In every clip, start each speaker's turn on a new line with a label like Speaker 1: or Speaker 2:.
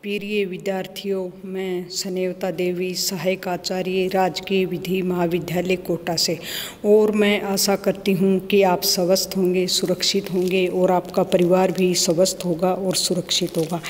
Speaker 1: प्रिय विद्यार्थियों, मैं स्नेहता देवी, सहायक आचार्य, राजकीय विधि महाविद्यालय कोटा से। और मैं आशा करती हूँ कि आप स्वस्थ होंगे, सुरक्षित होंगे और आपका परिवार भी स्वस्थ होगा और सुरक्षित होगा।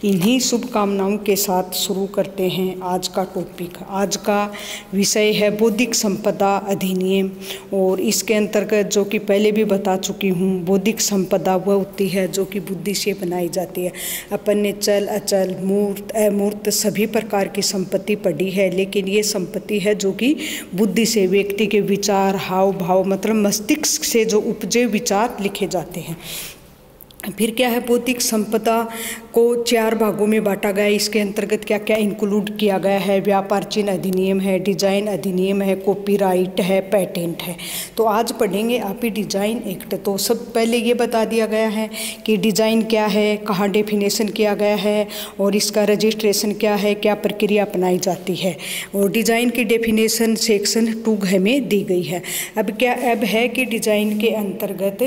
Speaker 1: इन्हीं शुभकामनाओं के साथ शुरू करते हैं आज का टॉपिक। आज का विषय है बौद्धिक संपदा अधिनियम। और इसके अंतर्गत, जो कि पहले भी बता चुकी हूँ, बौद्धिक संपदा वह होती है जो कि बुद्धि से बनाई जाती है। अपन ने चल अचल, मूर्त अमूर्त सभी प्रकार की संपत्ति पढ़ी है, लेकिन ये संपत्ति है जो कि बुद्धि से, व्यक्ति के विचार, हाव भाव, मतलब मस्तिष्क से जो उपजे विचार लिखे जाते हैं। फिर क्या है, बौद्धिक संपदा को 4 भागों में बांटा गया है। इसके अंतर्गत क्या क्या इंक्लूड किया गया है? व्यापार चिन्ह अधिनियम है, डिजाइन अधिनियम है, कॉपीराइट है, पेटेंट है। तो आज पढ़ेंगे आप ही डिजाइन एक्ट। तो सब पहले ये बता दिया गया है कि डिजाइन क्या है, कहाँ डेफिनेशन किया गया है और इसका रजिस्ट्रेशन क्या है, क्या प्रक्रिया अपनाई जाती है। और डिजाइन की डेफिनेशन सेक्शन 2 में दी गई है। अब है कि डिजाइन के अंतर्गत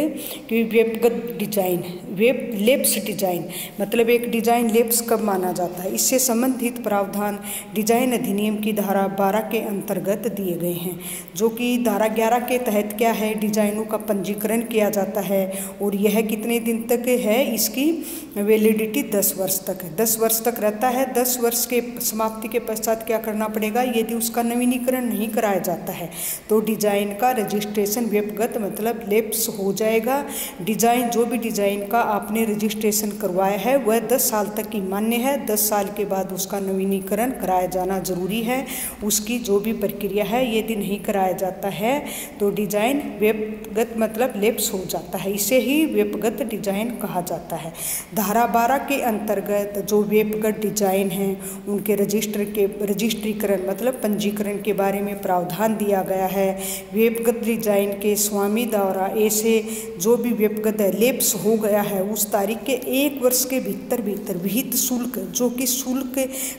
Speaker 1: कि व्यक्तिगत डिजाइन, लेप्स डिजाइन, मतलब एक डिजाइन लेप्स कब माना जाता है, इससे संबंधित प्रावधान डिजाइन अधिनियम की धारा 12 के अंतर्गत दिए गए हैं। जो कि धारा 11 के तहत क्या है, डिजाइनों का पंजीकरण किया जाता है। और यह कितने दिन तक है, इसकी वैलिडिटी 10 वर्ष तक है, 10 वर्ष तक रहता है। 10 वर्ष के समाप्ति के पश्चात क्या करना पड़ेगा, यदि उसका नवीनीकरण नहीं कराया जाता है तो डिजाइन का रजिस्ट्रेशन व्यक्तिगत मतलब लेप्स हो जाएगा। डिजाइन, जो भी डिजाइन का आपने रजिस्ट्रेशन करवाया है वह 10 साल तक की मान्य है। 10 साल के बाद उसका नवीनीकरण कराया जाना जरूरी है। उसकी जो भी प्रक्रिया है, यदि नहीं कराया जाता है तो डिजाइन व्यक्तिगत मतलब लेप्स हो जाता है। इसे ही व्यक्तिगत डिजाइन कहा जाता है। धारा 12 के अंतर्गत जो व्यक्तिगत डिजाइन हैं उनके रजिस्ट्रीकरण मतलब पंजीकरण के बारे में प्रावधान दिया गया है। व्यक्तिगत डिजाइन के स्वामी द्वारा ऐसे जो भी व्यक्तिगत लेप्स हो गया है उस तारीख के 1 वर्ष के भीतर विहित शुल्क, जो कि शुल्क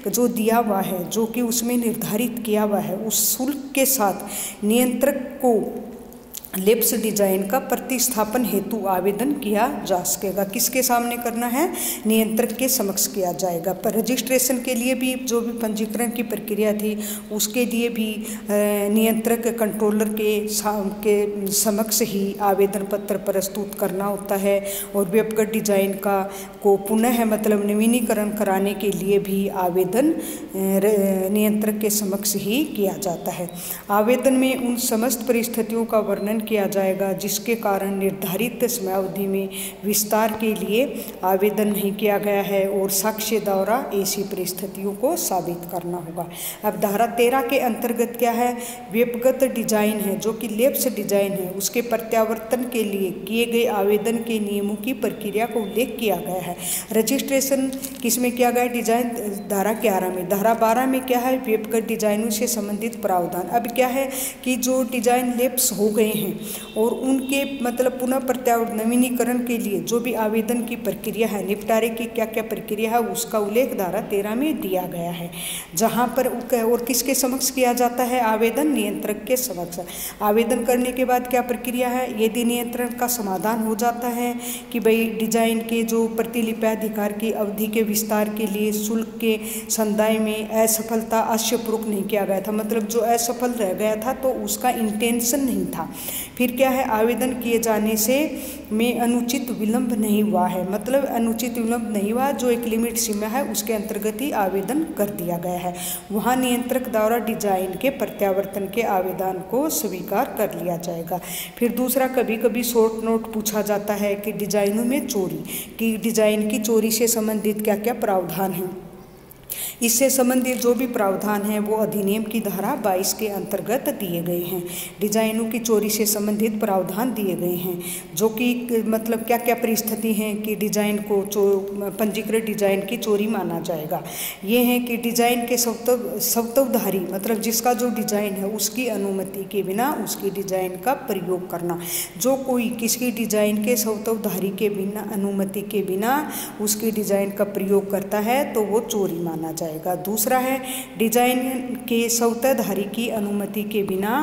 Speaker 1: जो दिया हुआ है, जो कि उसमें निर्धारित किया हुआ है, उस शुल्क के साथ नियंत्रक को लेप्स डिजाइन का प्रतिस्थापन हेतु आवेदन किया जा सकेगा। किसके सामने करना है, नियंत्रक के समक्ष किया जाएगा। पर रजिस्ट्रेशन के लिए भी जो भी पंजीकरण की प्रक्रिया थी उसके लिए भी नियंत्रक कंट्रोलर के समक्ष ही आवेदन पत्र प्रस्तुत करना होता है। और व्यक्तिगत डिजाइन को पुनः मतलब नवीनीकरण कराने के लिए भी आवेदन नियंत्रक के समक्ष ही किया जाता है। आवेदन में उन समस्त परिस्थितियों का वर्णन किया जाएगा जिसके कारण निर्धारित समयावधि में विस्तार के लिए आवेदन नहीं किया गया है और साक्ष्य द्वारा ऐसी परिस्थितियों को साबित करना होगा। अब धारा 13 के अंतर्गत क्या है, व्यक्तिगत डिजाइन है जो कि लेप्स डिजाइन है, उसके प्रत्यावर्तन के लिए किए गए आवेदन के नियमों की प्रक्रिया को उल्लेख किया गया है। रजिस्ट्रेशन किसमें किया गया, डिजाइन धारा 11 में। धारा 12 में क्या है, व्यक्तिगत डिजाइनों से संबंधित प्रावधान। अब क्या है कि जो डिजाइन लेप्स हो गए हैं और उनके मतलब पुनः प्रत्यावर्तन नवीनीकरण के लिए जो भी आवेदन की प्रक्रिया है, निपटारे की क्या क्या प्रक्रिया है, उसका उल्लेख धारा 13 में दिया गया है। जहां पर और किसके समक्ष किया जाता है आवेदन, नियंत्रक के समक्ष। आवेदन करने के बाद क्या प्रक्रिया है, यदि नियंत्रण का समाधान हो जाता है कि भाई डिजाइन के जो प्रतिलिप्याधिकार की अवधि के विस्तार के लिए शुल्क के संदाय में असफलता अश्यपूर्वक नहीं किया गया था, मतलब जो असफल रह गया था तो उसका इंटेंशन नहीं था। फिर क्या है, आवेदन किए जाने से में अनुचित विलंब नहीं हुआ है, मतलब अनुचित विलंब नहीं हुआ, जो एक लिमिट सीमा है उसके अंतर्गत ही आवेदन कर दिया गया है। वहाँ नियंत्रक द्वारा डिजाइन के प्रत्यावर्तन के आवेदन को स्वीकार कर लिया जाएगा। फिर दूसरा, कभी कभी शॉर्ट नोट पूछा जाता है कि डिजाइनों में चोरी की, डिजाइन की चोरी से संबंधित क्या क्या प्रावधान हैं। इससे संबंधित जो भी प्रावधान है वो अधिनियम की धारा 22 के अंतर्गत दिए गए हैं। डिजाइनों की चोरी से संबंधित प्रावधान दिए गए हैं, जो कि मतलब क्या क्या परिस्थिति हैं कि डिजाइन को पंजीकृत डिजाइन की चोरी माना जाएगा। ये है कि डिजाइन के स्वत्वधारी मतलब जिसका जो डिजाइन है उसकी अनुमति के बिना उसकी डिजाइन का प्रयोग करना। जो कोई किसी डिजाइन के स्वत्वधारी के बिना, अनुमति के बिना उसकी डिजाइन का प्रयोग करता है तो वो चोरी माना जाएगा। दूसरा है, डिजाइन के स्वत्वधारी की अनुमति के बिना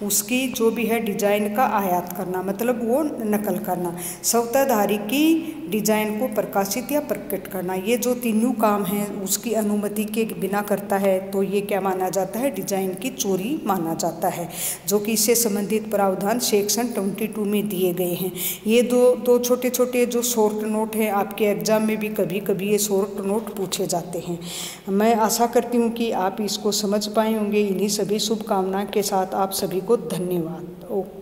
Speaker 1: उसकी जो भी है डिजाइन का आयात करना, मतलब वो नकल करना। स्वत्वधारी की डिजाइन को प्रकाशित या प्रकट करना, ये जो तीनों काम हैं उसकी अनुमति के बिना करता है तो ये क्या माना जाता है, डिजाइन की चोरी माना जाता है, जो कि इससे संबंधित प्रावधान सेक्शन 22 में दिए गए हैं। ये दो छोटे छोटे जो शॉर्ट नोट हैं आपके एग्जाम में भी कभी कभी ये शॉर्ट नोट पूछे जाते हैं। मैं आशा करती हूँ कि आप इसको समझ पाए होंगे। इन्हीं सभी शुभकामनाओं के साथ आप सभी को धन्यवाद। ओके।